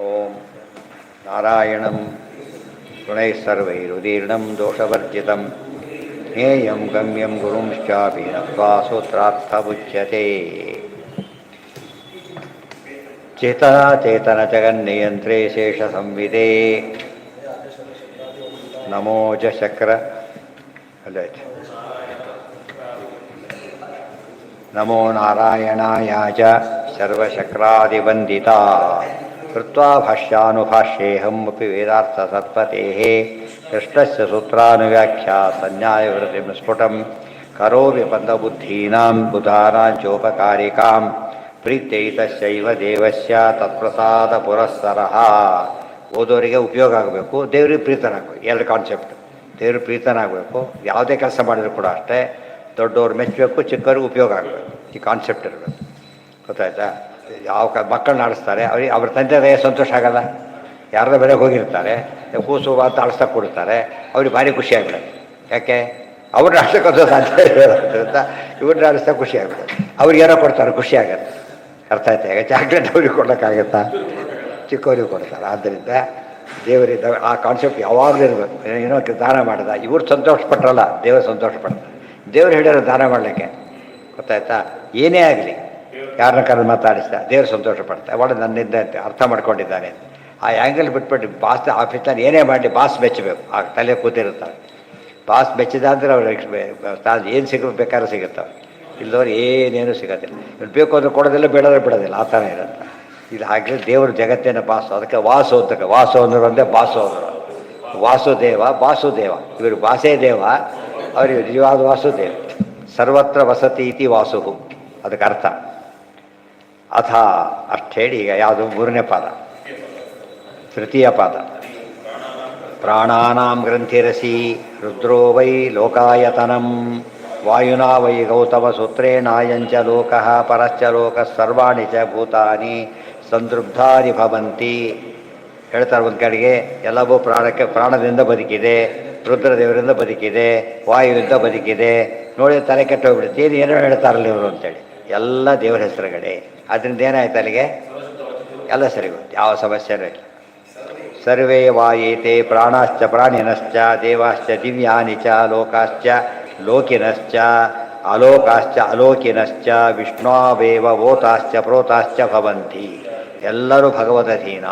ಓಂ ನಾರಾಯಣಂ ಗುಣೈಃ ಸರ್ವೈರುದೀರ್ಣಂ ದೋಷವರ್ಜಿತಂ ಜ್ಞೇಯಂ ಗಮ್ಯಂ ಗುರುಂಶ್ಚಾಪಿ ನತ್ವಾ ಸೂತ್ರಾರ್ಥಮುಚ್ಯತೆ. ಚೇತನ ಜಗನ್ನಿಯಂತ್ರೇ ಶೇಷ ಸಂವಿದೆ ನಮೋ ಚ ಶಕ್ರ ಅಲ್ಲೈತೆ ನಮೋ ನಾರಾಯಣಾಯ ಚ ಸರ್ವಶಕ್ರಾದಿವಂದಿತಾ ಕೃತ್ವಾ ಭಾಷ್ಯಾನುಭಾಷ್ಯೇಹಂ ಅಪಿ ವೇದಾರ್ಥಸತ್ಪತೇಃ ಕೃಷ್ಣಸ್ಯ ಸೂತ್ರಾನುವ್ಯಾಖ್ಯಾ ಸಂನ್ಯಾಯವೃತ್ತಿಂ ಸ್ಫುಟಂ ಕರೋಮಿ ಪಂಥಬುದ್ಧೀನಾಂ ಬುಧಾನಾಂ ಚೋಪಕಾರಿಕಾಂ ಪ್ರೀತ್ಯೈತಸ್ಯೈವ ದೇವಸ್ಯ ತತ್ಪ್ರಸಾದ ಪುರಸ್ಸರಃ. ಓದೋರಿಗೆ ಉಪಯೋಗ ಆಗಬೇಕು, ದೇವರಿಗೆ ಪ್ರೀತನಾಗಬೇಕು. ಎರಡು ಕಾನ್ಸೆಪ್ಟ್. ದೇವ್ರಿಗೆ ಪ್ರೀತನಾಗಬೇಕು, ಯಾವುದೇ ಕೆಲಸ ಮಾಡಿದ್ರು ಕೂಡ ಅಷ್ಟೇ. ದೊಡ್ಡವ್ರು ಮೆಚ್ಚಬೇಕು, ಚಿಕ್ಕವ್ರಿಗೆ ಉಪಯೋಗ ಆಗಬೇಕು. ಈ ಕಾನ್ಸೆಪ್ಟ್ ಇರಬೇಕು. ಗೊತ್ತಾಯ್ತಾ? ಮಕ್ಕಳನ್ನ ಆಡಿಸ್ತಾರೆ, ಅವ್ರ ತಂದೆ ಸಂತೋಷ ಆಗಲ್ಲ. ಯಾರ್ದೋ ಬೆಳಗ್ಗೆ ಹೋಗಿರ್ತಾರೆ, ಕೂಸು ಅಂತ ಆಡಿಸ್ತಾ ಕೊಡ್ತಾರೆ, ಅವ್ರಿಗೆ ಭಾರಿ ಖುಷಿ ಆಗ್ಬಿಡುತ್ತೆ. ಯಾಕೆ? ಅವ್ರನ್ನ ಆಡ್ಸೋಕ್ಕೊಂದು ಸಾಧ್ಯ ಇರೋದ್ರಿಂದ ಇವ್ರನ್ನ ಆಡಿಸ್ತಾ ಖುಷಿ ಆಗ್ಬಿಡುತ್ತೆ. ಅವ್ರಿಗೆ ಏನೋ ಕೊಡ್ತಾರೆ, ಖುಷಿ ಆಗುತ್ತೆ. ಅರ್ಥ ಆಯ್ತಾ? ಈಗ ಚಾಕ್ಲೇಟ್ ಅವ್ರಿಗೆ ಕೊಡೋಕ್ಕಾಗತ್ತಾ? ಚಿಕ್ಕವ್ರಿಗೆ ಕೊಡ್ತಾರೆ. ಆದ್ದರಿಂದ ದೇವರಿಂದ ಆ ಕಾನ್ಸೆಪ್ಟ್ ಯಾವಾಗಲೂ ಇರಬೇಕು. ಏನೋ ದಾನ ಮಾಡಿದ, ಇವ್ರು ಸಂತೋಷ ಪಟ್ಟರಲ್ಲ, ದೇವರು ಸಂತೋಷ ಪಡ್ತಾರೆ. ದೇವ್ರು ಹೇಳಿರೋ ದಾನ ಮಾಡಲಿಕ್ಕೆ. ಗೊತ್ತಾಯ್ತಾ? ಏನೇ ಆಗಲಿ, ಯಾರನ್ನ ಕರೆದು ಮಾತಾಡಿಸ್ದ, ದೇವರು ಸಂತೋಷ ಪಡ್ತಾರೆ. ಒಳ್ಳೆ ನನ್ನಿಂದ ಅಂತ ಅರ್ಥ ಮಾಡ್ಕೊಂಡಿದ್ದಾನೆ. ಆ ಆ್ಯಂಗಲ್ ಬಿಟ್ಬಿಟ್ಟು ಬಾಸ್ ಆಫೀಸ್ನಲ್ಲಿ ಏನೇ ಮಾಡಲಿ ಬಾಸ್ ಮೆಚ್ಚಬೇಕು. ಆ ತಲೆ ಕೂತಿರ್ತಾರೆ. ಬಾಸ್ ಮೆಚ್ಚಿದ ಅಂದರೆ ಅವ್ರಿಗೆ ಏನು ಬೇಕಾದ್ರೂ ಸಿಗುತ್ತವೆ. ಇಲ್ಲದವ್ರು ಏನೇನು ಸಿಗೋದಿಲ್ಲ. ಇವ್ರು ಬೇಕು ಅಂದ್ರೆ ಕೊಡೋದಿಲ್ಲ, ಬೇಡೋದ್ರೆ ಬಿಡೋದಿಲ್ಲ. ಆ ಥರ ಇರುತ್ತೆ. ಇದು ಹಾಗೆ ದೇವರು ಜಗತ್ತಿನ ಬಾಸು. ಅದಕ್ಕೆ ವಾಸು ಅಂತ, ವಾಸು ಅಂದ್ರೆ ಒಂದೇ ಬಾಸು ಅವರು. ವಾಸುದೇವ ಬಾಸುದೇವ, ಇವರು ಬಾಸೇ ದೇವ, ಅವರಿಗೆ ನಿಜವಾದ ವಾಸುದೇವ. ಸರ್ವತ್ರ ವಸತಿ ಇತಿ ವಾಸು, ಅದಕ್ಕೆ ಅರ್ಥ. ಅಥ ಅಷ್ಟು ಹೇಳಿ ಈಗ ಯಾವುದು? ಮೂರನೇ ಪಾದ, ತೃತೀಯ ಪಾದ. ಪ್ರಾಣಾನಾಂ ಗ್ರಂಥಿರಸಿ ರುದ್ರೋ ವೈ ಲೋಕಾಯತನಂ ವಾಯುನಾ ವೈ ಗೌತಮ ಸೂತ್ರೇಣಾಯಂಚ ಲೋಕಃ ಪರಶ್ಚ ಲೋಕಃ ಸರ್ವಾಣಿ ಚ ಭೂತಾನಿ ಸಂತೃಪ್ತಾನಿ ಭವಂತಿ. ಹೇಳ್ತಾರೆ ಒಂದು ಕಡೆಗೆ ಎಲ್ಲವೂ ಪ್ರಾಣದಿಂದ ಬದುಕಿದೆ, ರುದ್ರದೇವರಿಂದ ಬದುಕಿದೆ, ವಾಯುವಿಂದ ಬದುಕಿದೆ. ನೋಡಿ ತಲೆ ಕೆಟ್ಟೋಗ್ಬಿಡುತ್ತೆ. ಏನೋ ಹೇಳ್ತಾರಲ್ಲ ಇವರು ಅಂತೇಳಿ. ಎಲ್ಲ ದೇವರ ಹೆಸರುಗಳೇ. ಅದರಿಂದ ಏನಾಯ್ತು ಅಲ್ಲಿಗೆ? ಎಲ್ಲ ಸರಿ ಗೊತ್ತು, ಯಾವ ಸಮಸ್ಯೆನೂ ಇಲ್ಲ. ಸರ್ವೇ ವಾಯೇತೆ ಪ್ರಾಣಾಶ್ಚ ಪ್ರಾಣಿನಶ್ಚ ದೇವಾಶ್ಚ ದಿವ್ಯಾನಿ ಚ ಲೋಕಾಶ್ಚ ಲೋಕಿನಶ್ಚ ಅಲೋಕಾಶ್ಚ ಅಲೋಕಿನಶ್ಚ ವಿಷ್ಣುವೇವ ಓತಾಶ್ಚ ಪ್ರೋತಾಶ್ಚ ಭವಂತಿ. ಎಲ್ಲರೂ ಭಗವದಧೀನ.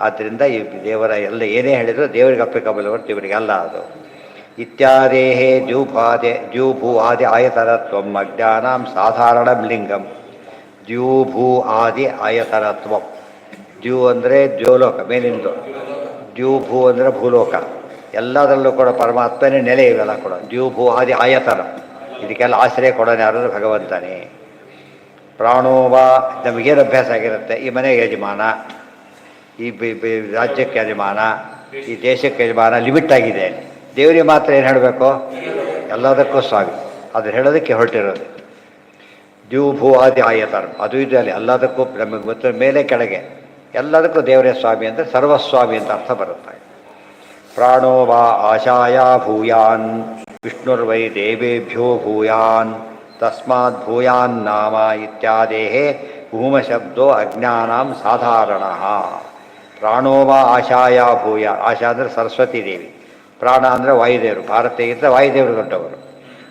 ಆದ್ದರಿಂದ ಈ ದೇವರ ಎಲ್ಲ ಏನೇ ಹೇಳಿದರೂ ದೇವರಿಗೆ ಅಪ್ಲಿಕಬಲ್ ಹೊರತು ಇವರಿಗೆಲ್ಲ ಅದು. ಇತ್ಯಾದೇಹೇ ದ್ಯೂಭೂ ಆದಿ ಆಯತನತ್ವಂ ಅಜ್ಞಾನಾಂ ಸಾಧಾರಣಂ ಲಿಂಗಂ. ದ್ಯೂಭೂ ಆದಿ ಆಯತನತ್ವಂ. ದ್ಯೂ ಅಂದರೆ ದ್ಯೋಲೋಕ, ಮೇಲಿಂದು. ದ್ಯೂಭೂ ಅಂದರೆ ಭೂಲೋಕ. ಎಲ್ಲದರಲ್ಲೂ ಕೂಡ ಪರಮಾತ್ಮನೇ ನೆಲೆ. ಇವೆಲ್ಲ ಕೂಡ ದ್ಯೂಭೂ ಆದಿ ಆಯತನ. ಇದಕ್ಕೆಲ್ಲ ಆಶ್ರಯ ಕೊಡೋನು ಯಾರು? ಭಗವಂತನೇ. ಪ್ರಾಣೋವ ನಮಗೇನು ಅಭ್ಯಾಸ ಆಗಿರುತ್ತೆ? ಈ ಮನೆಗೆ ಯಜಮಾನ, ಈ ರಾಜ್ಯಕ್ಕೆ ಯಜಮಾನ, ಈ ದೇಶಕ್ಕೆ ಯಜಮಾನ, ಲಿಮಿಟ್ ಆಗಿದೆ. ದೇವರಿಗೆ ಮಾತ್ರ ಏನು ಹೇಳಬೇಕು? ಎಲ್ಲದಕ್ಕೂ ಸ್ವಾಮಿ. ಅದನ್ನು ಹೇಳೋದಕ್ಕೆ ಹೊರಟಿರೋದು. ದ್ಯೂಭೂ ಆದಿ ಆಯತನ, ಅದು ಇದು ಅಲ್ಲಿ ಎಲ್ಲದಕ್ಕೂ ನಮಗೆ ಗೊತ್ತ ಮೇಲೆ ಕೆಳಗೆ ಎಲ್ಲದಕ್ಕೂ ದೇವರೇ ಸ್ವಾಮಿ ಅಂದರೆ ಸರ್ವಸ್ವಾಮಿ ಅಂತ ಅರ್ಥ ಬರುತ್ತೆ. ಪ್ರಾಣೋ ವಾ ಆಶಾಯ ಭೂಯಾನ್ ವಿಷ್ಣುರ್ವೈ ದೇವೇಭ್ಯೋ ಭೂಯಾನ್ ತಸ್ಮಾತ್ ಭೂಯಾನ್ ನಾಮ ಇತ್ಯಾದೇಹೇ ಭೂಮಶಬ್ದೋ ಅಜ್ಞಾನಾಂ ಸಾಧಾರಣ. ಪ್ರಾಣೋ ವಾ ಆಶಾಯ ಭೂಯ. ಆಶಾ ಅಂದರೆ ಸರಸ್ವತಿ ದೇವಿ, ಪ್ರಾಣ ಅಂದರೆ ವಾಯುದೇವರು. ಭಾರತೀಗಿಂತ ವಾಯುದೇವರು ದೊಡ್ಡವರು.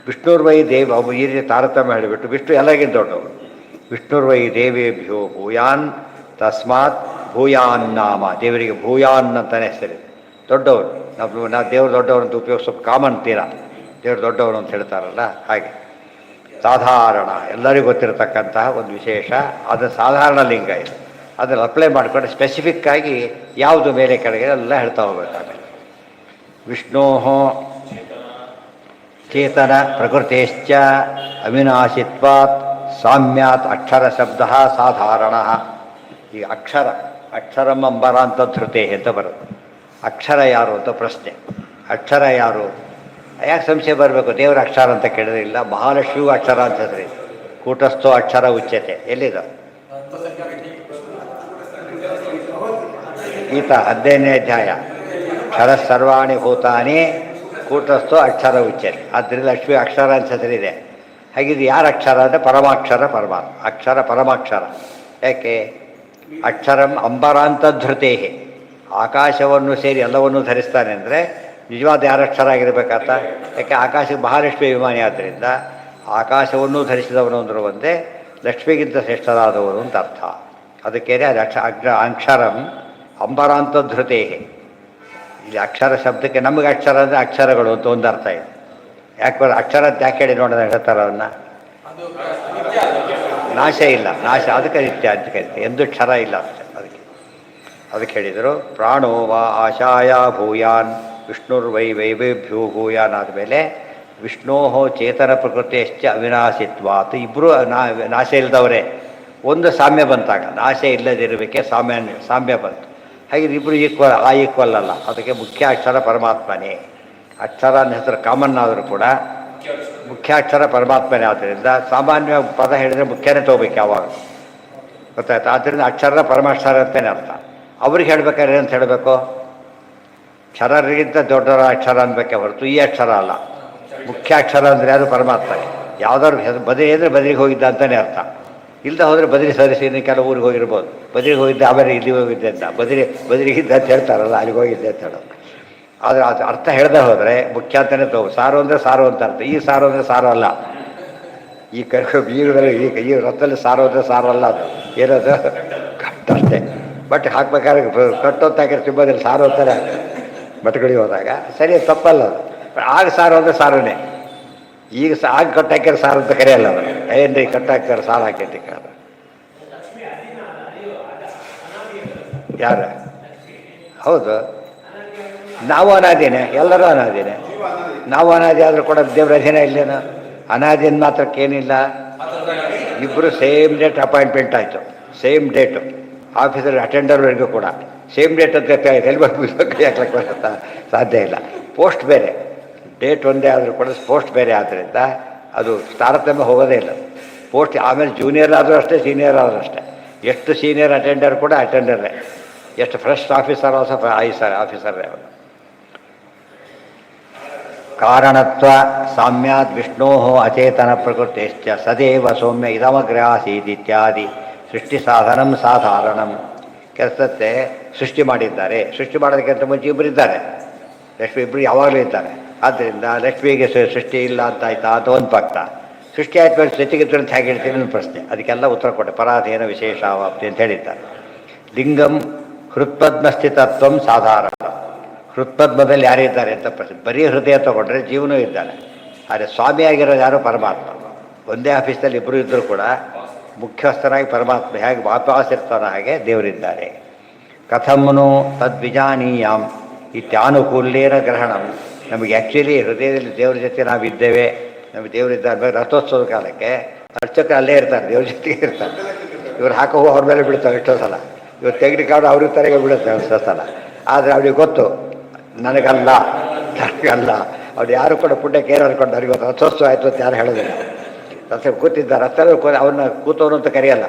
ವಿಷ್ಣುರ್ವೈ ದೇವ, ಈ ರೀತಿ ತಾರತಮ್ಯ ಹೇಳಿಬಿಟ್ಟು ವಿಷ್ಣು ಎಲ್ಲರಿಗಿಂತ ದೊಡ್ಡವರು. ವಿಷ್ಣುರ್ವೈ ದೇವೇಭ್ಯೋ ಭೂಯಾನ್ ತಸ್ಮಾತ್ ಭೂಯಾನ್ ನಾಮ. ದೇವರಿಗೆ ಭೂಯಾನ್ ಅಂತಲೇ ಹೆಸರಿದೆ. ದೊಡ್ಡವರು. ನಾವು ದೇವರು ದೊಡ್ಡವರು ಅಂತ ಉಪಯೋಗಿಸೋದು ಕಾಮನ್ ತೀರ. ದೇವರು ದೊಡ್ಡವರು ಅಂತ ಹೇಳ್ತಾರಲ್ಲ ಹಾಗೆ. ಸಾಧಾರಣ, ಎಲ್ಲರಿಗೂ ಗೊತ್ತಿರತಕ್ಕಂತಹ ಒಂದು ವಿಶೇಷ. ಅದು ಸಾಧಾರಣ ಲಿಂಗ ಇದು. ಅದನ್ನು ಅಪ್ಲೈ ಮಾಡಿಕೊಂಡು ಸ್ಪೆಸಿಫಿಕ್ ಆಗಿ ಯಾವುದು ಮೇಲೆ ಕೆಳಗೆ ಎಲ್ಲ ಹೇಳ್ತಾ ಹೋಗ್ಬೇಕಾಗಲ್ಲ. ವಿಷ್ಣೋ ಚೇತನ ಪ್ರಕೃತಿಶ್ಚ ಅವಿನಾಶಿತ್ವಾತ್ ಸಾಮ್ಯಾತ್ ಅಕ್ಷರ ಶಬ್ದ ಸಾಧಾರಣ. ಈ ಅಕ್ಷರಂ ಅಂಬರ ಅಂತ ಧೃತೆ ಅಂತ ಬರುತ್ತೆ. ಅಕ್ಷರ ಯಾರು ಅಂತ ಪ್ರಶ್ನೆ. ಅಕ್ಷರ ಯಾರು? ಯಾಕೆ ಸಂಶಯ ಬರಬೇಕು? ದೇವರ ಅಕ್ಷರ ಅಂತ ಕೇಳಿದ್ರಿಲ್ಲ. ಮಹಾಲಕ್ಷ್ಮಿಗೂ ಅಕ್ಷರ ಅಂತ ಹೆಸರಿ. ಕೂಟಸ್ಥೋ ಅಕ್ಷರ ಉಚ್ಯತೆ. ಎಲ್ಲಿದು? ಗೀತಾ 15ನೇ ಅಧ್ಯಾಯ. ಅಕ್ಷರ ಸರ್ವಾಣಿ ಭೂತಾನಿ ಕೂಟಸ್ಥೋ ಅಕ್ಷರ ಉಚ್ಯತೆ. ಆದ್ದರಿಂದ ಲಕ್ಷ್ಮಿ ಅಕ್ಷರ ಅಂತ ಹೆಸರಿದೆ. ಹಾಗಿದ್ದು ಯಾರ ಅಕ್ಷರ ಅಂದರೆ ಪರಮಾಕ್ಷರ ಪರಮಾತ್ಮ. ಅಕ್ಷರ ಪರಮಾಕ್ಷರ. ಯಾಕೆ? ಅಕ್ಷರಂ ಅಂಬರಾಂತಧೃತೇ, ಆಕಾಶವನ್ನು ಸೇರಿ ಎಲ್ಲವನ್ನೂ ಧರಿಸ್ತಾನೆ ಅಂದರೆ ನಿಜವಾದ ಯಾರ ಅಕ್ಷರ ಆಗಿರಬೇಕಾತ? ಯಾಕೆ ಆಕಾಶಕ್ಕೆ ಮಹಾಲಕ್ಷ್ಮಿ ಅಭಿಮಾನಿ ಆದ್ದರಿಂದ ಆಕಾಶವನ್ನೂ ಧರಿಸಿದವನು ಅಂದರು ಒಂದೇ, ಲಕ್ಷ್ಮಿಗಿಂತ ಶ್ರೇಷ್ಠರಾದವನು ಅಂತ ಅರ್ಥ. ಅದಕ್ಕೇನೆ ಅದು ಅಕ್ಷರಂ ಅಂಬರಾಂತಧೃತೇ. ಇಲ್ಲಿ ಅಕ್ಷರ ಶಬ್ದಕ್ಕೆ ನಮಗೆ ಅಕ್ಷರ ಅಂದರೆ ಅಕ್ಷರಗಳು ಅಂತ ಒಂದು ಅರ್ಥ ಇದೆ. ಯಾಕೆ ಅಕ್ಷರ ಅಂತ ಯಾಕೆ ಹೇಳಿ ನೋಡೋಣ ಹೇಳ್ತಾರೆ ಅವನ್ನ? ನಾಶ ಇಲ್ಲ, ನಾಶ ಅದಕ್ಕೆ ನಿತ್ಯ ಅಂತ ಕರಿತೆ, ಎಂದು ಕ್ಷರ ಇಲ್ಲ ಅದಕ್ಕೆ ಹೇಳಿದರು. ಪ್ರಾಣೋ ವಾ ಆಶಾಯ ಭೂಯಾನ್ ವಿಷ್ಣುರ್ವೈ ವೈವೇಭ್ಯೋ ಭೂಯಾನ್ ಆದಮೇಲೆ ವಿಷ್ಣೋ ಚೇತನ ಪ್ರಕೃತಿಯಶ್ಚ ಅವಿನಾಶಿತ್ವಾತ್. ಇಬ್ಬರು ನಾಶ ಇಲ್ಲದವರೇ, ಒಂದು ಸಾಮ್ಯ ಬಂತಾಗ ನಾಶ ಇಲ್ಲದಿರಬೇಕೆ ಸಾಮ್ಯ ಬಂತು. ಹಾಗೆ ಇಬ್ಬರು ಈಕ್ವಲ್ ಅಲ್ಲ. ಅದಕ್ಕೆ ಮುಖ್ಯ ಅಕ್ಷರ ಪರಮಾತ್ಮನೇ. ಅಕ್ಷರ ಅನ್ನೋ ಹೆಸರು ಕಾಮನ್ ಆದರೂ ಕೂಡ ಮುಖ್ಯ ಅಕ್ಷರ ಪರಮಾತ್ಮನೇ. ಆದ್ದರಿಂದ ಸಾಮಾನ್ಯ ಪದ ಹೇಳಿದರೆ ಮುಖ್ಯನೇ ತೊಗೋಬೇಕು ಯಾವಾಗ, ಗೊತ್ತಾಯ್ತು? ಆದ್ದರಿಂದ ಅಕ್ಷರ ಪರಮಾಕ್ಷರ ಅಂತಲೇ ಅರ್ಥ. ಅವ್ರಿಗೆ ಹೇಳ್ಬೇಕಾದ್ರೆ ಅಂತ ಹೇಳಬೇಕು, ಕ್ಷರರಿಗಿಂತ ದೊಡ್ಡರ ಅಕ್ಷರ ಅನ್ಬೇಕೆ ಹೊರತು ಈ ಅಕ್ಷರ ಅಲ್ಲ. ಮುಖ್ಯ ಅಕ್ಷರ ಅಂದರೆ ಯಾರು? ಪರಮಾತ್ಮನೇ. ಯಾವುದಾದ್ರು ಬದರಿ ಅಂದರೆ ಬದರಿಗೆ ಹೋಗಿದ್ದ ಅಂತಲೇ ಅರ್ಥ. ಇಲ್ಲದೆ ಹೋದರೆ ಬದರಿ ಸರಿಸಿ ಕೆಲವು ಊರಿಗೆ ಹೋಗಿರ್ಬೋದು, ಬದರಿಗೆ ಹೋಗಿದ್ದೆ ಆಮೇಲೆ ಇಲ್ಲಿ ಹೋಗಿದ್ದೆ ಅಂತ ಬದರಿಗಿದ್ದ ಅಂತ ಹೇಳ್ತಾರಲ್ಲ, ಅಲ್ಲಿಗೆ ಹೋಗಿದ್ದೆ ಅಂತ ಹೇಳೋದು. ಆದರೆ ಅದು ಅರ್ಥ ಹೇಳದೆ ಹೋದರೆ ಮುಖ್ಯ ಅಂತಲೇ ತಗೋ. ಸಾರು ಅಂದರೆ ಸಾರು ಅಂತ ಅರ್ಥ. ಈ ಸಾರು ಅಂದರೆ ಸಾರು ಅಲ್ಲ. ಈ ಬೀಗದಲ್ಲಿ ಈ ರಥದಲ್ಲಿ ಸಾರು ಅಂದರೆ ಸಾರು ಅಲ್ಲ. ಅದು ಏನದು ಕಟ್ಟಷ್ಟೇ. ಬಟ್ ಹಾಕ್ಬೇಕಾದ್ರೆ ಕಟ್ಟೊತ್ತಾಗಿರೋ ತಿಂಬದಲ್ಲಿ ಸಾರು ಅಂತಾರೆ ಬಟ್ಟೆಗಳಿಗೆ ಹೋದಾಗ. ಸರಿ, ತಪ್ಪಲ್ಲ ಅದು. ಆಗ ಸಾರು ಅಂದರೆ ಸಾರುನೇ. ಈಗ ಆಗ ಕಟ್ಟಾಕಿರೋ ಸಾರು ಅಂತ ಕರೆಯಲ್ಲ ಅದು. ಏನ್ರಿ ಕಟ್ಟಾಕ್ತಾರೆ ಸಾರು ಹಾಕೈತಿ ಅದು ಯಾರು? ಹೌದು, ನಾವು ಅನಾದಿನೇ, ಎಲ್ಲರೂ ಅನಾದಿನೇ. ನಾವು ಅನಾದಿ ಆದರೂ ಕೂಡ ದೇವ್ರ ಅಧೀನ ಇಲ್ಲೇನು? ಅನಾದಿನ ಮಾತ್ರಕ್ಕೇನಿಲ್ಲ. ಇಬ್ಬರು ಸೇಮ್ ಡೇಟ್ ಅಪಾಯಿಂಟ್ಮೆಂಟ್ ಆಯಿತು, ಸೇಮ್ ಡೇಟು. ಆಫೀಸರ್ ಅಟೆಂಡರ್ವರೆಗೂ ಕೂಡ ಸೇಮ್ ಡೇಟ್ ಅಂತ ಹೆಲ್ಮೆಟ್ ಹಾಕ್ಲಿಕ್ಕೆ ಬರುತ್ತಾ? ಸಾಧ್ಯ ಇಲ್ಲ. ಪೋಸ್ಟ್ ಬೇರೆ, ಡೇಟ್ ಒಂದೇ ಆದರೂ ಕೂಡ ಪೋಸ್ಟ್ ಬೇರೆ ಆದ್ದರಿಂದ ಅದು ತಾರತಮ್ಯ ಹೋಗೋದೇ ಇಲ್ಲ. ಪೋಸ್ಟ್ ಆಮೇಲೆ ಜೂನಿಯರ್ ಆದರೂ ಅಷ್ಟೇ, ಸೀನಿಯರ್ ಆದರೂ ಅಷ್ಟೇ. ಎಷ್ಟು ಸೀನಿಯರ್ ಅಟೆಂಡರ್ ಕೂಡ ಅಟೆಂಡರೇ, ಎಷ್ಟು ಫ್ರೆಶ್ ಆಫೀಸರ್ ಸ್ವಲ್ಪ ಆಫೀಸರೇ ಅವರು. ಕಾರಣತ್ವ ಸಾಮ್ಯಾದ್ ವಿಷ್ಣೋ ಅಚೇತನ ಪ್ರಕೃತಿಶ್ಚ ಸದೇವ ಸೌಮ್ಯ ಇದಮಗ್ರ ಆಸೀತ್ ಇತ್ಯಾದಿ ಸೃಷ್ಟಿ ಸಾಧನಂ ಸಾಧಾರಣಂ. ಕೆಲಸತ್ತೆ ಸೃಷ್ಟಿ ಮಾಡಿದ್ದಾರೆ. ಸೃಷ್ಟಿ ಮಾಡೋದಕ್ಕಿಂತ ಮುಂಚೆ ಇಬ್ಬರು ಇದ್ದಾರೆ, ಲಕ್ಷ್ಮಿ ಇಬ್ಬರು ಯಾವಾಗಲೂ ಇದ್ದಾರೆ. ಆದ್ದರಿಂದ ಲಕ್ಷ್ಮಿಗೆ ಸೃಷ್ಟಿ ಇಲ್ಲ ಅಂತ ಆಯ್ತಾ ಅಂತ ಒಂದು ಪಕ್ಷ, ಸೃಷ್ಟಿ ಆಯ್ತು ಮೇಲೆ ಸೃಷ್ಟಿಗಿತ್ತು ಅಂತ ಹೇಗೆ ಹೇಳ್ತೀನಿ ಒಂದು ಪ್ರಶ್ನೆ. ಅದಕ್ಕೆಲ್ಲ ಉತ್ತರ ಕೊಟ್ಟೆ. ಪರಾಧೀನ ವಿಶೇಷಾವಾಪ್ತಿ ಅಂತ ಹೇಳಿದ್ದಾರೆ. ಲಿಂಗಂ ಹೃತ್ಪದ್ಮಸ್ಥಿತತ್ವಂ ಸಾಧಾರಣ. ಹೃತ್ಪದ್ಮದಲ್ಲಿ ಯಾರಿದ್ದಾರೆ ಅಂತ ಪ್ರಶ್ನೆ. ಬರೀ ಹೃದಯ ತಗೊಂಡ್ರೆ ಜೀವನೂ ಇದ್ದಾನೆ. ಆದರೆ ಸ್ವಾಮಿಯಾಗಿರೋದು ಯಾರು? ಪರಮಾತ್ಮ. ಒಂದೇ ಆಫೀಸಲ್ಲಿ ಇಬ್ಬರು ಇದ್ದರೂ ಕೂಡ ಮುಖ್ಯಸ್ಥರಾಗಿ ಪರಮಾತ್ಮ ಹೇಗೆ ವಾಪಾಸ್ ಇರ್ತಾನೋ ಹಾಗೆ ದೇವರಿದ್ದಾರೆ. ಕಥಮ್ನು ತದ್ವಿಜಾನೀಯಾಂ ಇತ್ಯಾನುಕೂಲ್ಯೇನ ಗ್ರಹಣಂ. ನಮಗೆ ಆ್ಯಕ್ಚುಲಿ ಹೃದಯದಲ್ಲಿ ದೇವ್ರ ಜೊತೆ ನಾವಿದ್ದೇವೆ, ನಮಗೆ ದೇವರಿದ್ದಾರೆ. ರಥೋತ್ಸವದ ಕಾಲಕ್ಕೆ ಅರ್ಚಕರು ಅಲ್ಲೇ ಇರ್ತಾರೆ, ದೇವ್ರ ಜೊತೆಗೆ ಇರ್ತಾರೆ. ಇವ್ರು ಹಾಕೋ ಅವ್ರ ಮೇಲೆ ಬಿಡ್ತಾರೆ ಎಷ್ಟೋ ಸಲ. ಇವತ್ತು ತೆಗೆದುಕೊಂಡು ಅವ್ರಿಗೆ ತಲೆಗೆ ಬೀಳುತ್ತೆ ಎಷ್ಟೋ ಸಲ. ಆದರೆ ಅವ್ರಿಗೆ ಗೊತ್ತು, ನನಗಲ್ಲ ಅವ್ರು ಯಾರು ಕೂಡ ಪುಣ್ಯಕ್ಕೆ ಏನು ಅನ್ಕೊಂಡು ಅವ್ರಿಗೆ ಗೊತ್ತು. ರಥೋತ್ಸವ ಆಯಿತು ಅಂತ ಯಾರು ಹೇಳೋದಿಲ್ಲ. ರಥ ಕೂತಿದ್ದಾರೆ, ರಥದಲ್ಲಿ ಅವ್ರನ್ನ ಕೂತವರು ಅಂತ ಕರೆಯಲ್ಲ.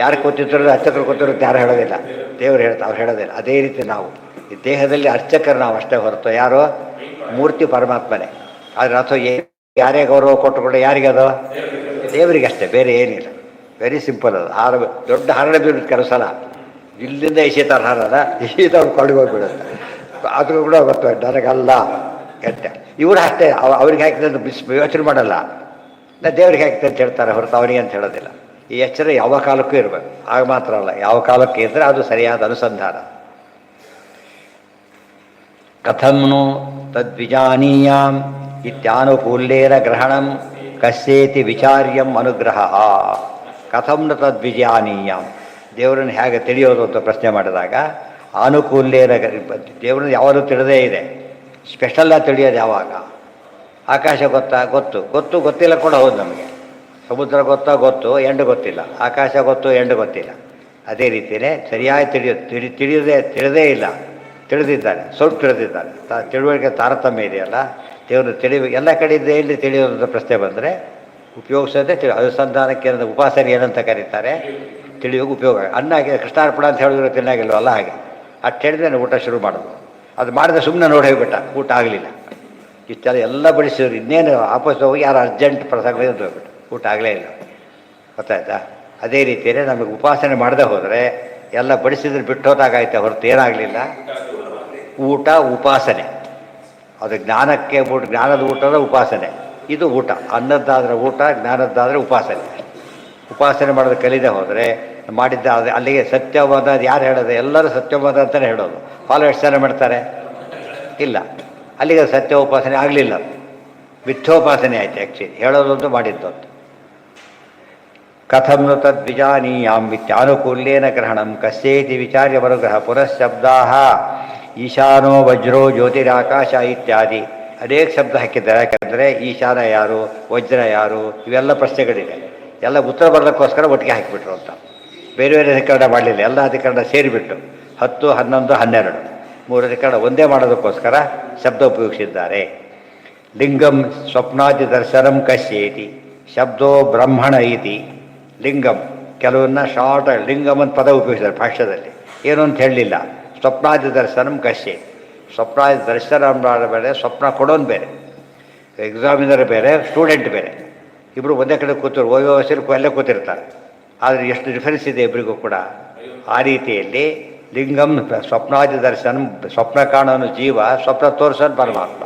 ಯಾರು ಕೂತಿದ್ರು ಅರ್ಚಕರು ಕೂತಿರು ಅಂತ ಯಾರು ಹೇಳೋದಿಲ್ಲ, ದೇವರು ಹೇಳ್ತಾರೆ, ಅವ್ರು ಹೇಳೋದಿಲ್ಲ. ಅದೇ ರೀತಿ ನಾವು ಈ ದೇಹದಲ್ಲಿ ಅರ್ಚಕರು ನಾವು ಅಷ್ಟೇ ಹೊರತು ಯಾರು? ಮೂರ್ತಿ ಪರಮಾತ್ಮನೇ. ಆದರೆ ರಥ ಯಾರೇ ಗೌರವ ಕೊಟ್ಟುಕೊಂಡು ಯಾರಿಗೆ? ಅದು ದೇವರಿಗೆ ಅಷ್ಟೇ, ಬೇರೆ ಏನಿಲ್ಲ. ವೆರಿ ಸಿಂಪಲ್ ಅದು. ಹಾರ ದೊಡ್ಡ ಹರಣ ಬೀಳುತ್ತೆ ಕೆಲವು ಸಲ, ಇಲ್ಲಿಂದ ಎಸೀತಾರೆ ಹಾರದ, ಈತವ್ರು ಕೊಳ್ಳಿಗೆ ಹೋಗ್ಬಿಡುತ್ತೆ. ಅದು ಕೂಡ ಗೊತ್ತು, ನನಗಲ್ಲ ಕೆಟ್ಟ. ಇವರು ಅಷ್ಟೇ, ಅವ್ರಿಗೆ ಹಾಕಿದೆ ಅಂತ ಯೋಚನೆ ಮಾಡಲ್ಲ. ನಾ ದೇವ್ರಿಗೆ ಹಾಕ್ತೆ ಅಂತ ಹೇಳ್ತಾರೆ ಹೊರತು ಅವನಿಗೆ ಅಂತ ಹೇಳೋದಿಲ್ಲ. ಈ ಎಚ್ಚರ ಯಾವ ಕಾಲಕ್ಕೂ ಇರಬೇಕು. ಆಗ ಮಾತ್ರ ಅಲ್ಲ, ಯಾವ ಕಾಲಕ್ಕೆ ಇದ್ದರೆ ಅದು ಸರಿಯಾದ ಅನುಸಂಧಾನ. ಕಥಮ್ನು ತದ್ವಿಜಾನೀಯಾಂ ಇತ್ಯಾನುಕೂಲ್ಯೇನ ಗ್ರಹಣಂ ಕಸ್ಯೇತಿ ವಿಚಾರ್ಯಂ ಅನುಗ್ರಹ. ಕಥಮ್ನು ತದ್ವಿಜಾನೀಯಾಂ, ದೇವರನ್ನು ಹೇಗೆ ತಿಳಿಯೋದು ಅಂತ ಪ್ರಶ್ನೆ ಮಾಡಿದಾಗ, ಆನುಕೂಲ್ಯೇನ, ದೇವರನ್ನು ಯಾವಾಗಲೂ ತಿಳಿದೇ ಇದೆ. ಸ್ಪೆಷಲ್ಲಾಗಿ ತಿಳಿಯೋದು ಯಾವಾಗ? ಆಕಾಶ ಗೊತ್ತಿಲ್ಲ ಕೂಡ ಹೌದು ನಮಗೆ. ಸಮುದ್ರ ಗೊತ್ತು, ಎಂಡು ಗೊತ್ತಿಲ್ಲ. ಆಕಾಶ ಎಂಡು ಗೊತ್ತಿಲ್ಲ. ಅದೇ ರೀತಿಯೇ ಸರಿಯಾಗಿ ತಿಳಿದೇ ಇಲ್ಲ, ತಿಳಿದಿದ್ದಾನೆ, ಸ್ವಲ್ಪ ತಿಳಿದಿದ್ದಾನೆ. ತಿಳುವಳಿಕೆ ತಾರತಮ್ಯ ಇದೆಯಲ್ಲ, ದೇವರು ಎಲ್ಲ ಕಡೆಯಿಂದ ಎಲ್ಲಿ ತಿಳಿಯೋದಂತ ಪ್ರಶ್ನೆ ಬಂದರೆ ಉಪಯೋಗಿಸೋದೇ ಅನುಸಂಧಾನಕ್ಕೆ ಉಪಾಸನೆ ಏನಂತ ಕರೀತಾರೆ, ತಿಳಿಯೋಕೆ ಉಪಯೋಗ. ಅನ್ನ ಕೃಷ್ಣಾರ್ಪಣ ಅಂತ ಹೇಳಿದ್ರು ತಿನ್ನಾಗಿಲ್ವಲ್ಲ, ಹಾಗೆ ಅಷ್ಟು ಹೇಳಿದ್ರೆ ಊಟ ಶುರು ಮಾಡೋದು. ಅದು ಮಾಡಿದ್ರೆ ಸುಮ್ಮನೆ ನೋಡಿ ಹೋಗ್ಬಿಟ್ಟ, ಊಟ ಆಗಲಿಲ್ಲ. ಇಷ್ಟೆಲ್ಲ ಎಲ್ಲ ಬಡಿಸಿದ್ರು, ಇನ್ನೇನು ವಾಪಸ್ ಹೋಗಿ ಯಾರು ಅರ್ಜೆಂಟ್ ಪ್ರಸಂಗ ಹೋಗ್ಬಿಟ್ಟು ಊಟ ಆಗಲೇ ಇಲ್ಲ. ಗೊತ್ತಾಯ್ತಾ? ಅದೇ ರೀತಿಯೇ ನಮಗೆ ಉಪಾಸನೆ ಮಾಡದೆ ಹೋದರೆ ಎಲ್ಲ ಬಡಿಸಿದ್ರೆ ಬಿಟ್ಟೋದಾಗಾಯ್ತೆ ಹೊರತು ಏನಾಗಲಿಲ್ಲ. ಊಟ ಉಪಾಸನೆ, ಅದು ಜ್ಞಾನಕ್ಕೆ ಊಟ, ಜ್ಞಾನದ ಊಟದ ಉಪಾಸನೆ. ಇದು ಊಟ, ಅನ್ನದ್ದಾದರೆ ಊಟ, ಜ್ಞಾನದ್ದಾದರೆ ಉಪಾಸನೆ. ಉಪಾಸನೆ ಮಾಡೋದು ಕಲಿದೆ ಹೋದರೆ ಮಾಡಿದ್ದ ಅಲ್ಲಿಗೆ ಸತ್ಯವಾದ ಯಾರು ಹೇಳೋದು, ಎಲ್ಲರೂ ಸತ್ಯವಾದ ಅಂತಲೇ ಹೇಳೋದು. ಫಾಲೋ ಎಷ್ಟು ಜನ ಮಾಡ್ತಾರೆ? ಇಲ್ಲ. ಅಲ್ಲಿಗೆ ಸತ್ಯ ಉಪಾಸನೆ ಆಗಲಿಲ್ಲ, ಮಿಥ್ಯೋಪಾಸನೆ ಆಯಿತು. ಆ್ಯಕ್ಚುಲಿ ಹೇಳೋದೊಂದು ಮಾಡಿದ್ದೊಂದು. ಕಥಂ ನು ತದ್ವಿಜಾನೀಯಾಂ ವಿತ್ಯಾನುಕೂಲ್ಯೇನ ಗ್ರಹಣಂ ಕಸ್ಯೇತಿ ವಿಚಾರ್ಯ ಮರುಗ್ರಹ ಪುನಃಶಬ್ದಾ ಈಶಾನೋ ವಜ್ರೋ ಜ್ಯೋತಿರಾಕಾಶ ಇತ್ಯಾದಿ ಅನೇಕ ಶಬ್ದ ಹಾಕಿದ್ದಾರೆ. ಯಾಕಂದರೆ ಈಶಾನ ಯಾರು, ವಜ್ರ ಯಾರು, ಇವೆಲ್ಲ ಪ್ರಶ್ನೆಗಳಿದೆ. ಎಲ್ಲ ಉತ್ತರ ಬರೋದಕ್ಕೋಸ್ಕರ ಒಟ್ಟಿಗೆ ಹಾಕಿಬಿಟ್ರು ಅಂತ. ಬೇರೆ ಬೇರೆ ಅಧಿಕರಣ ಮಾಡಲಿಲ್ಲ, ಎಲ್ಲ ಅಧಿಕರಣ ಸೇರಿಬಿಟ್ಟು 10, 11, 12 3 ಅಧಿಕರಣ ಒಂದೇ ಮಾಡೋದಕ್ಕೋಸ್ಕರ ಶಬ್ದ ಉಪಯೋಗಿಸಿದ್ದಾರೆ. ಲಿಂಗಂ ಸ್ವಪ್ನಾದಿ ದರ್ಶನಂ ಕಶ್ಯೇತಿ ಶಬ್ದೋ ಬ್ರಹ್ಮಣ ಇತಿ. ಲಿಂಗಂ ಕೆಲವನ್ನ ಶಾರ್ಟ್ ಲಿಂಗಂ ಅಂತ ಪದ ಉಪಯೋಗಿಸಿದ್ದಾರೆ ಭಾಷ್ಯದಲ್ಲಿ, ಏನು ಅಂತ ಹೇಳಲಿಲ್ಲ. ಸ್ವಪ್ನಾದಿ ದರ್ಶನಂ ಕಶ್ಯೆ, ಸ್ವಪ್ನಾದಿ ದರ್ಶನ ಬೇರೆ, ಸ್ವಪ್ನ ಕೊಡೋನು ಬೇರೆ, ಎಕ್ಸಾಮಿನರ್ ಬೇರೆ, ಸ್ಟೂಡೆಂಟ್ ಬೇರೆ. ಇಬ್ಬರು ಒಂದೇ ಕಡೆ ಕೂತಿರು, ಓಯೋಸಿರು ಅಲ್ಲೇ ಕೂತಿರ್ತಾರೆ. ಆದರೆ ಎಷ್ಟು ಡಿಫರೆನ್ಸ್ ಇದೆ ಇಬ್ಬರಿಗೂ ಕೂಡ. ಆ ರೀತಿಯಲ್ಲಿ ಲಿಂಗಂ ಸ್ವಪ್ನಾದಿ ದರ್ಶನ, ಸ್ವಪ್ನ ಕಾಣೋನು ಜೀವ, ಸ್ವಪ್ನ ತೋರಿಸೋನು ಪರಮಾತ್ಮ.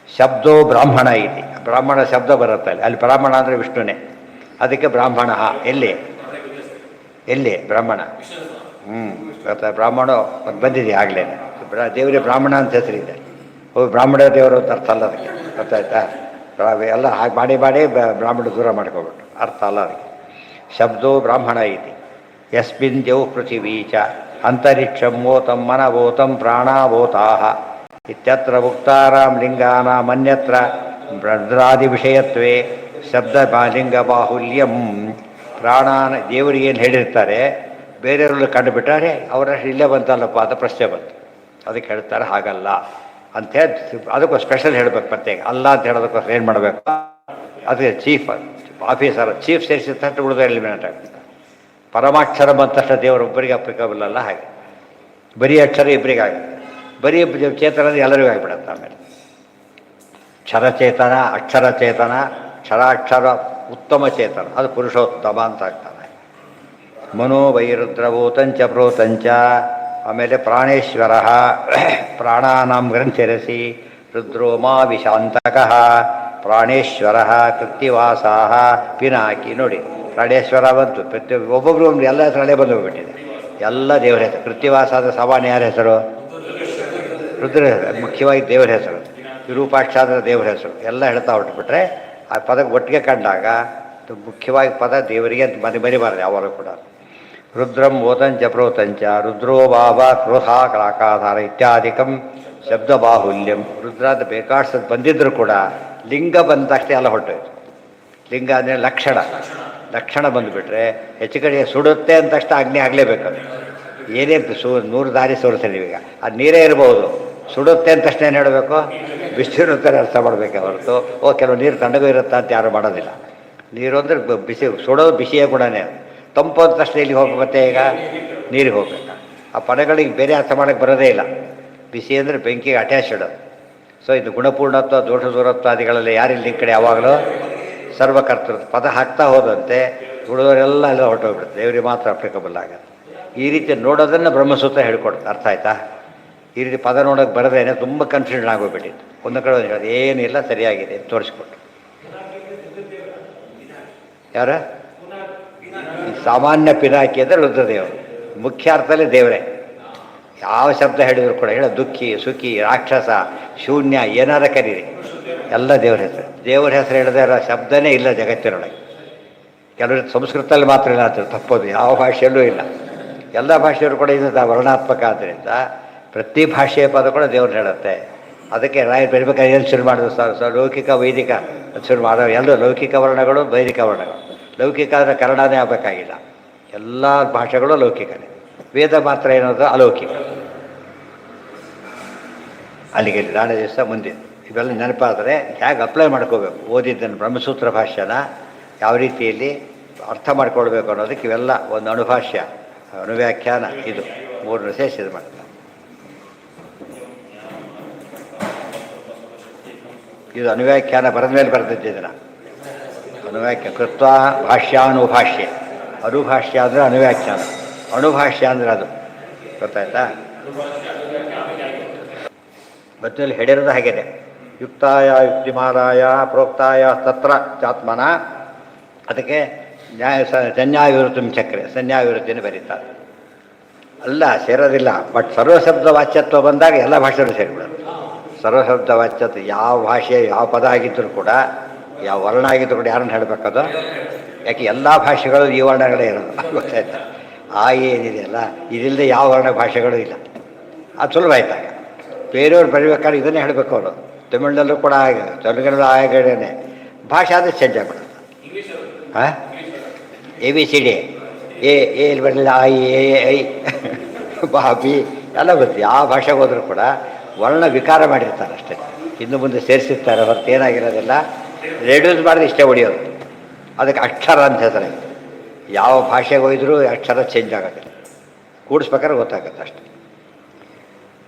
ಶಬ್ದೋ ಬ್ರಾಹ್ಮಣ ಇದೆ, ಬ್ರಾಹ್ಮಣ ಶಬ್ದ ಬರುತ್ತೆ ಅಲ್ಲಿ ಬ್ರಾಹ್ಮಣ ಅಂದರೆ ವಿಷ್ಣುನೇ, ಅದಕ್ಕೆ ಬ್ರಾಹ್ಮಣ. ಎಲ್ಲಿ ಬ್ರಾಹ್ಮಣ? ಬ್ರಾಹ್ಮಣ ಬಂದಿದೆ ಆಗಲೇ, ದೇವರೇ ಬ್ರಾಹ್ಮಣ ಅಂತ ಹೆಸರಿದೆ. ಬ್ರಾಹ್ಮಣ ದೇವರು ಅಂತ ಅರ್ಥ ಅಲ್ಲ ಅದಕ್ಕೆ, ಗೊತ್ತಾಯ್ತಾ? ಎಲ್ಲ ಹಾಗೆ ಮಾಡಿ ಮಾಡಿ ಬ್ರಾಹ್ಮಣ ದೂರ ಮಾಡ್ಕೊಬಿಟ್ಟು ಅರ್ಥ ಅಲ್ಲ ಅದಕ್ಕೆ. ಶಬ್ದೋ ಬ್ರಾಹ್ಮಣ ಇದೆ. ಯಸ್ಮಿನ್ ದೇವ್ ಪೃಥಿವೀ ಚ ಅಂತರಿಕ್ಷಂ ಓತಂ ಮನವೋತಂ ಪ್ರಾಣಾವೋತಾಹ ಇತ್ಯತ್ರ ಉಕ್ತಾರಾಂ ಲಿಂಗಾನಾಂ ಅನ್ಯತ್ರ ಭದ್ರಾದಿ ವಿಷಯತ್ವೇ ಶಬ್ದ ಲಿಂಗ ಬಾಹುಲ್ಯಂ. ಪ್ರಾಣಾನ ದೇವರಿಗೇನು ಹೇಳಿರ್ತಾರೆ, ಬೇರೆಯವ್ರಲ್ಲಿ ಕಂಡುಬಿಟ್ಟಾರೆ ಅವರಷ್ಟು ಇಲ್ಲೇ ಬಂತಲ್ಲಪ್ಪ ಅಂತ ಪ್ರಶ್ನೆ ಬಂತು. ಅದಕ್ಕೆ ಹೇಳ್ತಾರೆ ಹಾಗಲ್ಲ ಅಂಥೇಳಿ ಅದಕ್ಕೂ ಸ್ಪೆಷಲ್ ಹೇಳಬೇಕು ಪ್ರತ್ಯೇಕ. ಅಲ್ಲ ಅಂತ ಹೇಳೋದಕ್ಕೋಸ್ಕರ ಏನು ಮಾಡಬೇಕು, ಅದಕ್ಕೆ ಚೀಫ್ ಆಫೀಸರ್ ಚೀಫ್ ಸೇರಿಸಿದ ತಟ್ಟು ಉಳಿದ ಎಲಿಮಿನೇಟ್ ಆಗ್ತದೆ. ಪರಮಾಕ್ಷರ ಬಂದ ತಕ್ಷಣ ದೇವರೊಬ್ಬರಿಗೆ ಅಪ್ಲಿಕಬಲ್ ಅಲ್ಲ. ಹಾಗೆ ಬರೀ ಅಕ್ಷರ ಇಬ್ಬರಿಗಾಗುತ್ತೆ, ಬರೀ ಚೇತನ ಎಲ್ಲರಿಗೂ ಆಗಿಬಿಡುತ್ತೆ. ಆಮೇಲೆ ಕ್ಷರಚೇತನ, ಅಕ್ಷರ ಚೇತನ, ಕ್ಷರಾಕ್ಷರ ಉತ್ತಮ ಚೇತನ, ಅದು ಪುರುಷೋತ್ತಮ ಅಂತ ಆಗ್ತಾನೆ. ಮನೋವೈರುದ್ರಭೂತಂಚ ಪ್ರೋತಂಚ. ಆಮೇಲೆ ಪ್ರಾಣೇಶ್ವರ ಪ್ರಾಣಾನಾಂ ಗ್ರಂಥಿರಸಿ ರುದ್ರೋಮಾ ವಿಶಾಂತಕಃ ಪ್ರಾಣೇಶ್ವರ ಕೃತ್ತಿವಾಸಾ ಪಿನಾಕಿ. ನೋಡಿ ಪ್ರಾಣೇಶ್ವರ ಬಂತು, ಪ್ರತಿ ಒಬ್ಬೊಬ್ರು ಒಂದು ಎಲ್ಲ ಹೆಸರಲ್ಲೇ ಬಂದು ಹೋಗ್ಬಿಟ್ಟಿದೆ. ಎಲ್ಲ ದೇವರ ಹೆಸರು. ಕೃತ್ತಿವಾಸ ಆದ ಸಾಮಾನ್ಯ ಯಾರ ಹೆಸರು? ರುದ್ರ ಹೆಸರು, ಮುಖ್ಯವಾಗಿ ದೇವರ ಹೆಸರು. ವಿರೂಪಾಕ್ಷ ಅಂದರೆ ದೇವರ ಹೆಸರು. ಎಲ್ಲ ಹೇಳ್ತಾ ಹೊರಟುಬಿಟ್ರೆ ಆ ಪದ ಒಟ್ಟಿಗೆ ಕಂಡಾಗ ಮುಖ್ಯವಾಗಿ ಪದ ದೇವರಿಗೆ ಅಂತ ಬರಿಬಾರ್ದು ಯಾವಾಗಲೂ ಕೂಡ. ರುದ್ರಂ ಓತಂಚ ಪ್ರೋತಂಚ ರುದ್ರೋ ಬಾಬ ಕ್ರೋಧ ಕ್ರಾಕಾಧಾರ ಇತ್ಯಾದಿಕಂ ಶಬ್ದ ಬಾಹುಲ್ಯಂ. ರುದ್ರ ಅಂತ ಬೇಕಾಡ್ಸೋದು ಬಂದಿದ್ದರೂ ಕೂಡ ಲಿಂಗ ಬಂದ ತಕ್ಷಣ ಎಲ್ಲ ಹೊರಟೋಯ್ತು. ಲಿಂಗ ಅಂದರೆ ಲಕ್ಷಣ, ಲಕ್ಷಣ ಬಂದುಬಿಟ್ರೆ ಹೆಚ್ಚು ಕಡೆ ಸುಡುತ್ತೆ ಅಂದ ತಕ್ಷಣ ಅಗ್ನಿ ಆಗಲೇಬೇಕು. ಏನೇ 100 ದಾರಿ ಸೋರಿಸ್ತೀವಿ ಈಗ, ಅದು ನೀರೇ ಇರ್ಬೋದು, ಸುಡುತ್ತೆ ಅಂತ ತಕ್ಷಣ ಏನು ಹೇಳಬೇಕು, ಬಿಸಿರುತ್ತಾರೆ ಅರ್ಥ ಮಾಡಬೇಕೆ ಹೊರತು ಕೆಲವು ನೀರು ತಣ್ಣಗೂ ಇರುತ್ತಾ ಅಂತ ಯಾರು ಮಾಡೋದಿಲ್ಲ. ನೀರು ಅಂದರೆ ಬಿಸಿ, ಸುಡೋದು ಬಿಸಿಯೇ ಕೂಡನೇ. ತಂಪು ಅಂದ ತಕ್ಷಣ ಇಲ್ಲಿ ಹೋಗ್ಬೇಕತ್ತೆ, ಈಗ ನೀರಿಗೆ ಹೋಗ್ಬೇಕು. ಆ ಪದಗಳಿಗೆ ಬೇರೆ ಅರ್ಥ ಮಾಡೋಕ್ಕೆ ಬರೋದೇ ಇಲ್ಲ. ಬಿಸಿ ಅಂದರೆ ಬೆಂಕಿಗೆ ಅಟ್ಯಾಚ್ ಇಡೋದು. ಸೊ ಇದು ಗುಣಪೂರ್ಣತ್ವ ದೋಷ ದೂರತ್ವಾದಿಗಳಲ್ಲಿ ಯಾರಿಲ್ಲ ಈ ಕಡೆ ಯಾವಾಗಲೂ ಸರ್ವಕರ್ತೃತ್ವ ಪದ ಹಾಕ್ತಾ ಹೋದಂತೆ ಉಳಿದವರೆಲ್ಲ ಎಲ್ಲ ಹೊರಟೋಗ್ಬಿಡುತ್ತೆ, ದೇವರಿಗೆ ಮಾತ್ರ ಅಪ್ಲಿಕಬಲ್ ಆಗುತ್ತೆ. ಈ ರೀತಿ ನೋಡೋದನ್ನು ಬ್ರಹ್ಮಸೂತ್ರ ಹೇಳ್ಕೊಡುತ್ತೆ. ಅರ್ಥ ಆಯ್ತಾ? ಈ ರೀತಿ ಪದ ನೋಡೋಕ್ಕೆ ಬರದೇನೆ ತುಂಬ ಕನ್ಫ್ಯೂಷನ್ ಆಗೋಗ್ಬಿಟ್ಟಿತ್ತು. ಒಂದು ಕಡೆ ಒಂದು ಹೇಳೋದು ಏನಿಲ್ಲ ಸರಿಯಾಗಿದೆ ತೋರಿಸ್ಕೊಟ್ಟು. ಯಾರ ಸಾಮಾನ್ಯ ಪಿನಾಕಿ ಅಂದರೆ ರುದ್ರದೇವರು, ಮುಖ್ಯ ಅರ್ಥದಲ್ಲಿ ದೇವರೇ. ಯಾವ ಶಬ್ದ ಹೇಳಿದ್ರು ಕೂಡ ಹೇಳೋ ದುಃಖಿ, ಸುಖಿ, ರಾಕ್ಷಸ, ಶೂನ್ಯ ಏನಾರ ಕರೀರಿ, ಎಲ್ಲ ದೇವರ ಹೆಸರು. ದೇವರ ಹೆಸರು ಹೇಳಿದ್ರೆ ಶಬ್ದನೇ ಇಲ್ಲ ಜಗತ್ತಿನೊಳಗೆ. ಕೆಲವರು ಸಂಸ್ಕೃತದಲ್ಲಿ ಮಾತ್ರ ಇಲ್ಲ ಅಂತ ತಪ್ಪೋದು, ಯಾವ ಭಾಷೆಯಲ್ಲೂ ಇಲ್ಲ. ಎಲ್ಲ ಭಾಷೆಯವರು ಕೂಡ ಇದು ವರ್ಣಾತ್ಮಕ ಆದ್ದರಿಂದ ಪ್ರತಿ ಭಾಷೆಯ ಪದ ಕೂಡ ದೇವ್ರು ಹೇಳುತ್ತೆ. ಅದಕ್ಕೆ ರಾಯರು ಬರಬೇಕಾದ್ರೆ ಏನು ಶುರು ಮಾಡಿದ್ರು ಲೌಕಿಕ ವೈದಿಕ ಶುರು ಮಾಡೋ ಎಲ್ಲರೂ ಲೌಕಿಕ ವರ್ಣಗಳು ವೈದಿಕ ವರ್ಣಗಳು. ಲೌಕಿಕ ಆದರೆ ಕನ್ನಡನೇ ಆಗಬೇಕಾಗಿಲ್ಲ, ಎಲ್ಲ ಭಾಷೆಗಳು ಲೌಕಿಕನೇ. ವೇದ ಮಾತ್ರ ಏನದು ಅಲೌಕಿಕ. ಅಲ್ಲಿಗೆ ನಾಳೆ ದಿವಸ ಮುಂದಿನ ಇವೆಲ್ಲ ನೆನಪಾದರೆ ಹೇಗೆ ಅಪ್ಲೈ ಮಾಡ್ಕೋಬೇಕು, ಓದಿದ್ದನ್ನು ಬ್ರಹ್ಮಸೂತ್ರ ಭಾಷ್ಯನ ಯಾವ ರೀತಿಯಲ್ಲಿ ಅರ್ಥ ಮಾಡ್ಕೊಳ್ಬೇಕು ಅನ್ನೋದಕ್ಕೆ ಇವೆಲ್ಲ ಒಂದು ಅಣುಭಾಷ್ಯ, ಅಣುವ್ಯಾಖ್ಯಾನ, ಇದು 3 ವಿಶೇಷ ಇದು ಮಾಡ್ತಾರೆ. ಇದು ಅನುವ್ಯಾಖ್ಯಾನ ಬರೆದ ಮೇಲೆ ಬರೆದಿದ್ದ ಅನುವ್ಯಾಖ್ಯಾನ ಕೃತ್ವ ಭಾಷ್ಯಾನುಭಾಷ್ಯ. ಅನುಭಾಷ್ಯ ಅಂದರೆ ಅನುವ್ಯಾಖ್ಯಾನ, ಅಣುಭಾಷ್ಯ ಅಂದರೆ ಅದು ಗೊತ್ತಾಯ್ತಾ. ಮಧ್ಯದಲ್ಲಿ ಹೆಡೆರೋದು ಹಾಗೇನೆ, ಯುಕ್ತಾಯ ಯುಕ್ತಿಮಾದಾಯ ಪ್ರೋಕ್ತಾಯ ತತ್ರ ಚಾತ್ಮನ. ಅದಕ್ಕೆ ಸಂನ್ಯಾವಿವೃತ್ತಿ ಚಕ್ರೆ ಸಂನ್ಯಾವಿವೃತ್ತಿಯನ್ನು ಬರೀತಾರೆ. ಅಲ್ಲ ಸೇರೋದಿಲ್ಲ, ಬಟ್ ಸರ್ವಶಬ್ದ ವಾಚ್ಯತ್ವ ಬಂದಾಗ ಎಲ್ಲ ಭಾಷೆಗಳು ಸೇರಿಬಿಡೋದು. ಸರ್ವಶಬ್ದ ವಾಚ್ಯತ್ವ ಯಾವ ಭಾಷೆ ಯಾವ ಪದ ಆಗಿದ್ದರೂ ಕೂಡ, ಯಾವ ವರ್ಣ ಆಗಿದ್ದರೂ ಕೂಡ ಯಾರನ್ನು ಹೇಳಬೇಕದು? ಯಾಕೆ ಎಲ್ಲ ಭಾಷೆಗಳು ಈ ವರ್ಣಗಳೇ ಇರೋದು, ಗೊತ್ತಾಯ್ತಾ. ಆ ಏನಿದೆಯಲ್ಲ, ಇದಿಲ್ಲದೆ ಯಾವ ವರ್ಣ ಭಾಷೆಗಳು ಇಲ್ಲ. ಅದು ಸುಲಭ ಆಯ್ತಾಗ. ಬೇರೆಯವ್ರು ಬರೀಬೇಕಾದ್ರೆ ಇದನ್ನೇ ಹೇಳಬೇಕು ಅವರು. ತಮಿಳಿನಲ್ಲೂ ಕೂಡ ಹಾಗೆ, ತೆಲುಗಿನಲ್ಲೂ ಹಾಗೇನೆ. ಭಾಷೆ ಆದರೆ ಚೇಂಜ್ ಆಗ್ಬಿಡುತ್ತೆ. ಹಾಂ, A B C D, A ಇಲ್ಲಿ ಬರಲಿಲ್ಲ, ಐ ಬಾಬಿ ಎಲ್ಲ ಬರುತ್ತೆ. ಯಾವ ಭಾಷೆಗೆ ಹೋದರೂ ಕೂಡ ವರ್ಣ ವಿಕಾರ ಮಾಡಿರ್ತಾರೆ ಅಷ್ಟೇ, ಇನ್ನು ಮುಂದೆ ಸೇರಿಸಿರ್ತಾರೆ ಹೊರತು ಏನಾಗಿರೋದಿಲ್ಲ. ರೆಡ್ಯೂಸ್ ಮಾಡಿದ್ರೆ ಇಷ್ಟೇ ಹೊಡೆಯೋದು. ಅದಕ್ಕೆ ಅಕ್ಷರ ಅಂತ ಹೆಸರು. ಯಾವ ಭಾಷೆಗೆ ಹೋಯ್ದರೂ ಅಕ್ಷರ ಚೇಂಜ್ ಆಗೋದಿಲ್ಲ, ಕೂಡಿಸ್ಬೇಕಾದ್ರೆ ಗೊತ್ತಾಗುತ್ತೆ ಅಷ್ಟೆ.